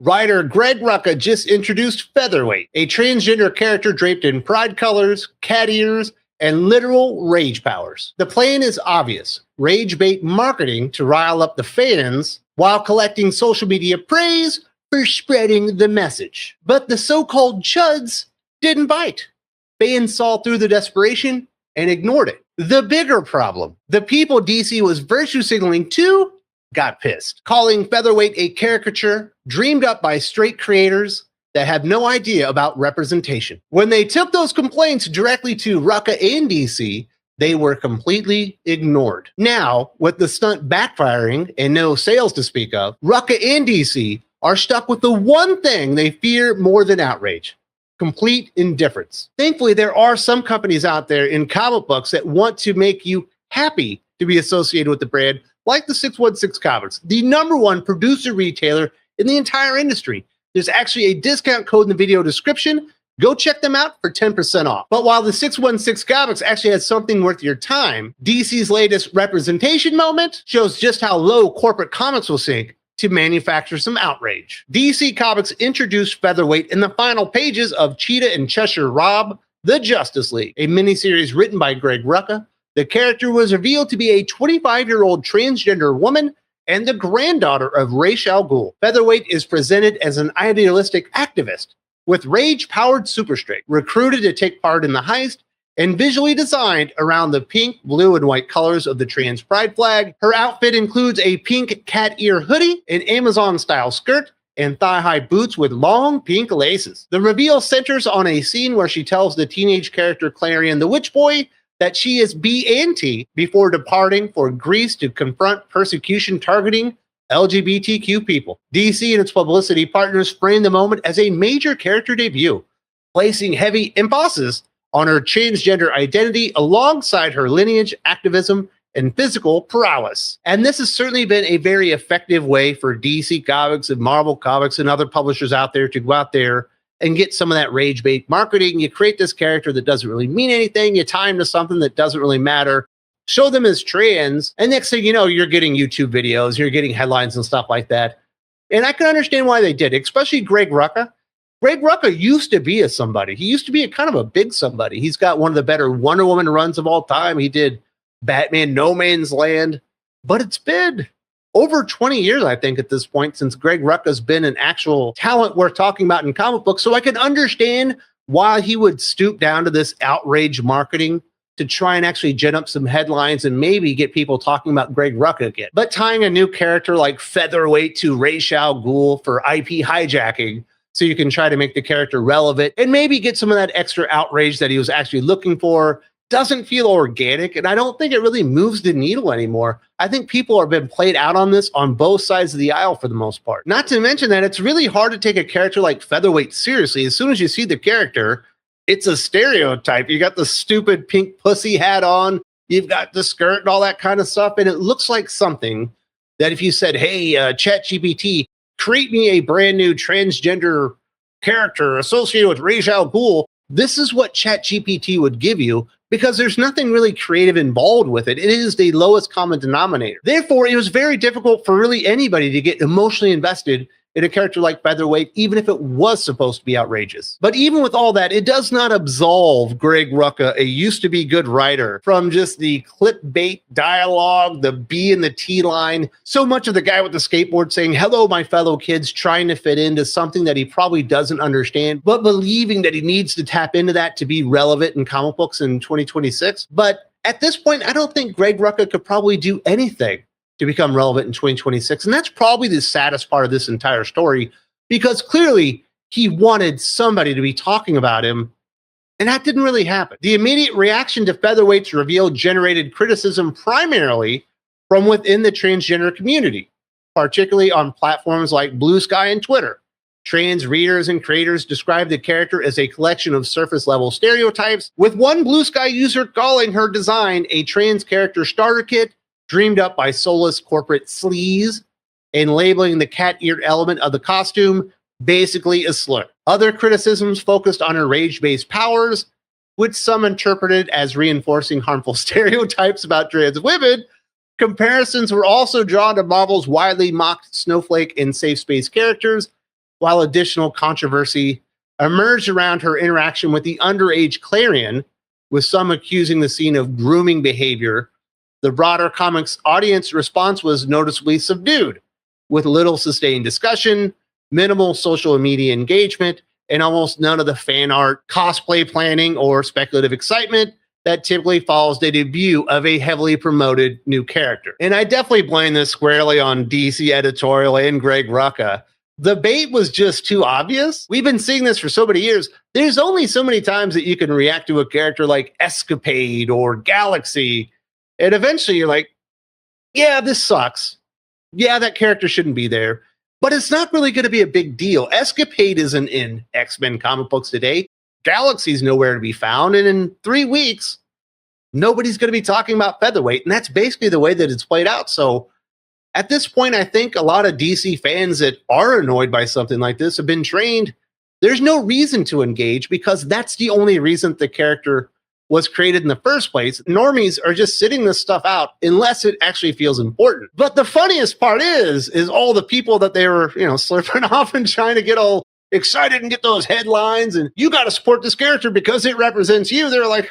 Writer Greg Rucka just introduced Featherweight, a transgender character draped in pride colors, cat ears, and literal rage powers. The plan is obvious: rage bait marketing to rile up the fans while collecting social media praise for spreading the message. But the so-called chuds didn't bite. Fans saw through the desperation and ignored it. The bigger problem: the people DC was virtue signaling to got pissed, calling Featherweight a caricature dreamed up by straight creators that have no idea about representation. When they took those complaints directly to Rucka and DC, they were completely ignored. Now, with the stunt backfiring and no sales to speak of, Rucka and DC are stuck with the one thing they fear more than outrage: complete indifference. Thankfully, there are some companies out there in comic books that want to make you happy to be associated with the brand, like the 616 Comics, the #1 producer retailer in the entire industry. There's actually a discount code in the video description. Go check them out for 10% off. But while the 616 Comics actually has something worth your time, DC's latest representation moment shows just how low corporate comics will sink to manufacture some outrage. DC Comics introduced Featherweight in the final pages of Cheetah and Cheshire Rob, The Justice League, a miniseries written by Greg Rucka. The character was revealed to be a 25-year-old transgender woman and the granddaughter of Ra's al Ghul. Featherweight is presented as an idealistic activist with rage-powered super strength, recruited to take part in the heist, and visually designed around the pink, blue, and white colors of the trans pride flag. Her outfit includes a pink cat ear hoodie, an Amazon-style skirt, and thigh-high boots with long pink laces. The reveal centers on a scene where she tells the teenage character Clarion the Witch Boy that she is B&T before departing for Greece to confront persecution targeting LGBTQ people. DC and its publicity partners framed the moment as a major character debut, placing heavy emphasis on her transgender identity alongside her lineage, activism, and physical prowess. And this has certainly been a very effective way for DC Comics and Marvel Comics and other publishers out there to go out there and get some of that rage bait marketing. You create this character that doesn't really mean anything, you tie him to something that doesn't really matter, show them as trans, and next thing you know, you're getting YouTube videos, you're getting headlines and stuff like that. And I can understand why they did, especially Greg Rucka. Greg Rucka used to be a somebody. He used to be a kind of a big somebody. He's got one of the better Wonder Woman runs of all time. He did Batman No Man's Land, but it's been over 20 years, I think, at this point, since Greg Rucka's been an actual talent worth talking about in comic books. So I can understand why he would stoop down to this outrage marketing to try and actually gen up some headlines and maybe get people talking about Greg Rucka again. But tying a new character like Featherweight to Ra's al Ghul for IP hijacking, so you can try to make the character relevant and maybe get some of that extra outrage that he was actually looking for, doesn't feel organic, and I don't think it really moves the needle anymore. I think people have been played out on this on both sides of the aisle for the most part. Not to mention that it's really hard to take a character like Featherweight seriously. As soon as you see the character, it's a stereotype. You got the stupid pink pussy hat on, you've got the skirt and all that kind of stuff, and it looks like something that if you said, hey, ChatGPT, create me a brand new transgender character associated with Ra's al Ghul, this is what ChatGPT would give you, because there's nothing really creative involved with it. It is the lowest common denominator. Therefore, it was very difficult for really anybody to get emotionally invested in a character like Featherweight, even if it was supposed to be outrageous. But even with all that, it does not absolve Greg Rucka, a used-to-be good writer, from just the clickbait dialogue, the B and the T line. So much of the guy with the skateboard saying, hello, my fellow kids, trying to fit into something that he probably doesn't understand, but believing that he needs to tap into that to be relevant in comic books in 2026. But at this point, I don't think Greg Rucka could probably do anything to become relevant in 2026. And that's probably the saddest part of this entire story, because clearly he wanted somebody to be talking about him, and that didn't really happen. The immediate reaction to Featherweight's reveal generated criticism primarily from within the transgender community, particularly on platforms like Blue Sky and Twitter. Trans readers and creators described the character as a collection of surface-level stereotypes, with one Blue Sky user calling her design a trans character starter kit dreamed up by soulless corporate sleaze, and labeling the cat-eared element of the costume basically a slur. Other criticisms focused on her rage-based powers, which some interpreted as reinforcing harmful stereotypes about trans women. Comparisons were also drawn to Marvel's widely mocked Snowflake and Safe Space characters, while additional controversy emerged around her interaction with the underage Clarion, with some accusing the scene of grooming behavior. The broader comics audience response was noticeably subdued, with little sustained discussion, minimal social media engagement, and almost none of the fan art, cosplay planning, or speculative excitement that typically follows the debut of a heavily promoted new character. And I definitely blame this squarely on DC editorial and Greg Rucka. The bait was just too obvious. We've been seeing this for so many years. There's only so many times that you can react to a character like Escapade or Galaxy, and eventually you're like, yeah, this sucks. Yeah, that character shouldn't be there. But it's not really going to be a big deal. Escapade isn't in X-Men comic books today. Galaxy's nowhere to be found. And in 3 weeks, nobody's going to be talking about Featherweight. And that's basically the way that it's played out. So at this point, I think a lot of DC fans that are annoyed by something like this have been trained. There's no reason to engage because that's the only reason the character was created in the first place. Normies are just sitting this stuff out unless it actually feels important. But the funniest part is all the people that they were, slurping off and trying to get all excited and get those headlines and you got to support this character because it represents you. They're like,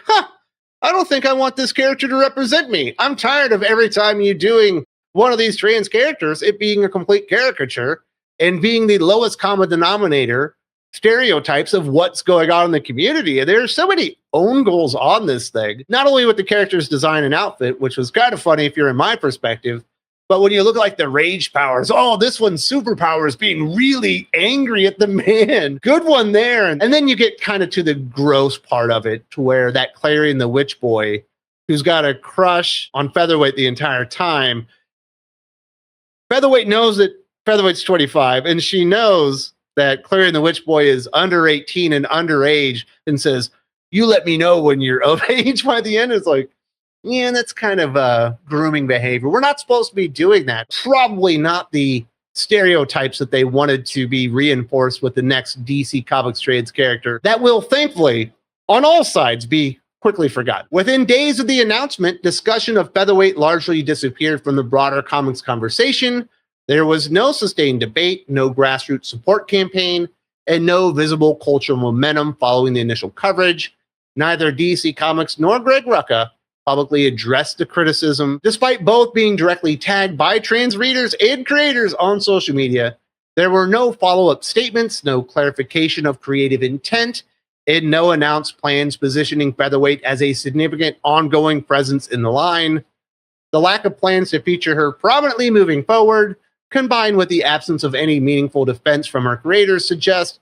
I don't think I want this character to represent me. I'm tired of every time you doing one of these trans characters, it being a complete caricature and being the lowest common denominator stereotypes of what's going on in the community. And there's so many own goals on this thing, not only with the character's design and outfit, which was kind of funny if you're in my perspective, but when you look at like the rage powers, this one's superpower is being really angry at the man. Good one there. And then you get kind of to the gross part of it, to where that Clarion the Witch Boy, who's got a crush on Featherweight the entire time. Featherweight knows that Featherweight's 25, and she knows that Clarion the Witch Boy is under 18 and underage, and says, you let me know when you're of age. By the end, it's like, yeah, that's kind of grooming behavior. We're not supposed to be doing that. Probably not the stereotypes that they wanted to be reinforced with the next DC Comics trades character that will, thankfully, on all sides, be quickly forgotten. Within days of the announcement, discussion of Featherweight largely disappeared from the broader comics conversation. There was no sustained debate, no grassroots support campaign, and no visible cultural momentum following the initial coverage. Neither DC Comics nor Greg Rucka publicly addressed the criticism, despite both being directly tagged by trans readers and creators on social media. There were no follow-up statements, no clarification of creative intent, and no announced plans positioning Featherweight as a significant ongoing presence in the line. The lack of plans to feature her prominently moving forward, combined with the absence of any meaningful defense from her creators, suggests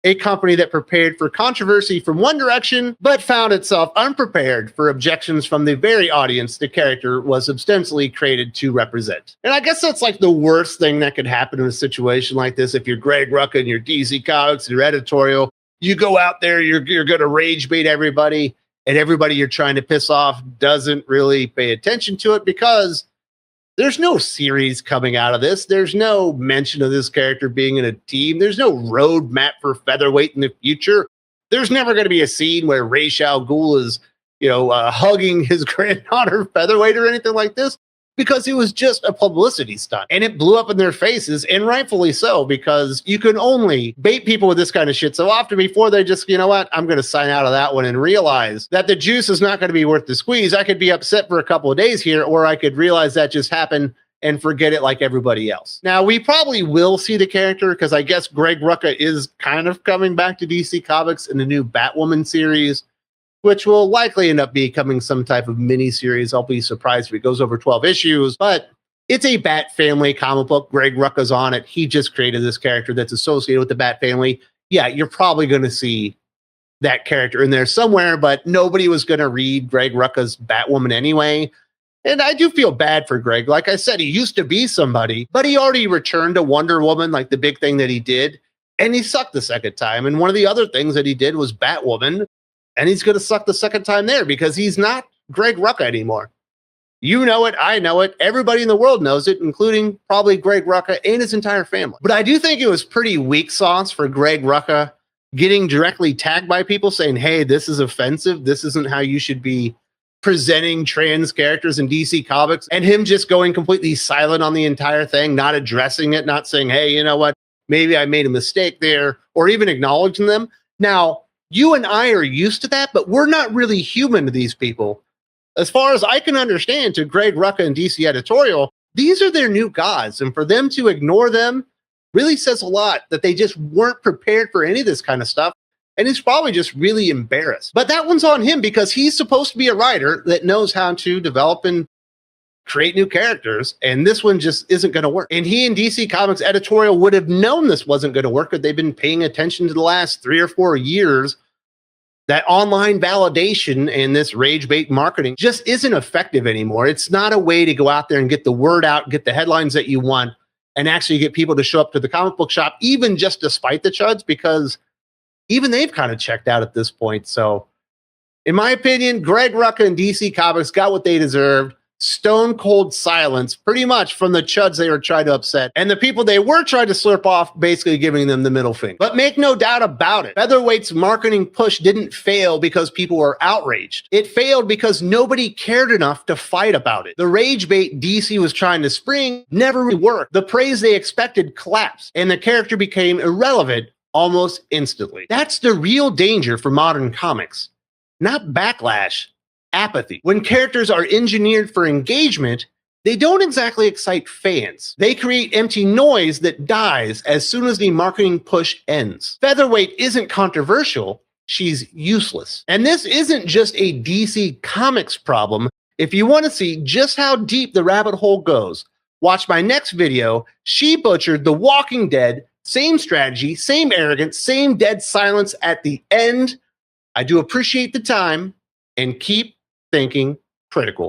a company that prepared for controversy from one direction, but found itself unprepared for objections from the very audience the character was ostensibly created to represent. And I guess that's like the worst thing that could happen in a situation like this. If you're Greg Rucka and you're DC Comics and you're editorial, you go out there, you're going to rage bait everybody, and everybody you're trying to piss off doesn't really pay attention to it because there's no series coming out of this. There's no mention of this character being in a team. There's no roadmap for Featherweight in the future. There's never going to be a scene where Ra's al Ghul is, hugging his granddaughter Featherweight or anything like this, because it was just a publicity stunt. And it blew up in their faces, and rightfully so, because you can only bait people with this kind of shit so often before they just, I'm going to sign out of that one and realize that the juice is not going to be worth the squeeze. I could be upset for a couple of days here, or I could realize that just happened and forget it like everybody else. Now, we probably will see the character, because I guess Greg Rucka is kind of coming back to DC Comics in the new Batwoman series, which will likely end up becoming some type of mini-series. I'll be surprised if it goes over 12 issues, but it's a Bat Family comic book. Greg Rucka's on it. He just created this character that's associated with the Bat Family. Yeah, you're probably going to see that character in there somewhere, but nobody was going to read Greg Rucka's Batwoman anyway. And I do feel bad for Greg. Like I said, he used to be somebody, but he already returned to Wonder Woman, like the big thing that he did, and he sucked the second time. And one of the other things that he did was Batwoman, and he's going to suck the second time there because he's not Greg Rucka anymore. You know it. I know it. Everybody in the world knows it, including probably Greg Rucka and his entire family. But I do think it was pretty weak sauce for Greg Rucka getting directly tagged by people saying, hey, this is offensive. This isn't how you should be presenting trans characters in DC Comics. And him just going completely silent on the entire thing, not addressing it, not saying, hey, you know what? maybe I made a mistake there, or even acknowledging them. Now, you and I are used to that, but we're not really human to these people. As far as I can understand, to Greg Rucka and DC Editorial, these are their new gods. And for them to ignore them really says a lot, that they just weren't prepared for any of this kind of stuff. And he's probably just really embarrassed. But that one's on him, because he's supposed to be a writer that knows how to develop and create new characters. And this one just isn't going to work. And he and DC Comics Editorial would have known this wasn't going to work if they've been paying attention to the last 3 or 4 years. That online validation and this rage bait marketing just isn't effective anymore. It's not a way to go out there and get the word out, get the headlines that you want, and actually get people to show up to the comic book shop, even just despite the chuds, because even they've kind of checked out at this point. So in my opinion, Greg Rucka and DC Comics got what they deserved. Stone cold silence, pretty much, from the chuds they were trying to upset, and the people they were trying to slurp off, basically giving them the middle finger. But make no doubt about it, Featherweight's marketing push didn't fail because people were outraged. It failed because nobody cared enough to fight about it. The rage bait DC was trying to spring never really worked. The praise they expected collapsed, and the character became irrelevant almost instantly. That's the real danger for modern comics, not backlash. Apathy. When characters are engineered for engagement, they don't exactly excite fans. They create empty noise that dies as soon as the marketing push ends. Featherweight isn't controversial, she's useless. And this isn't just a DC Comics problem. If you want to see just how deep the rabbit hole goes, watch my next video. She butchered The Walking Dead, same strategy, same arrogance, same dead silence at the end. I do appreciate the time, and keep thinking critical.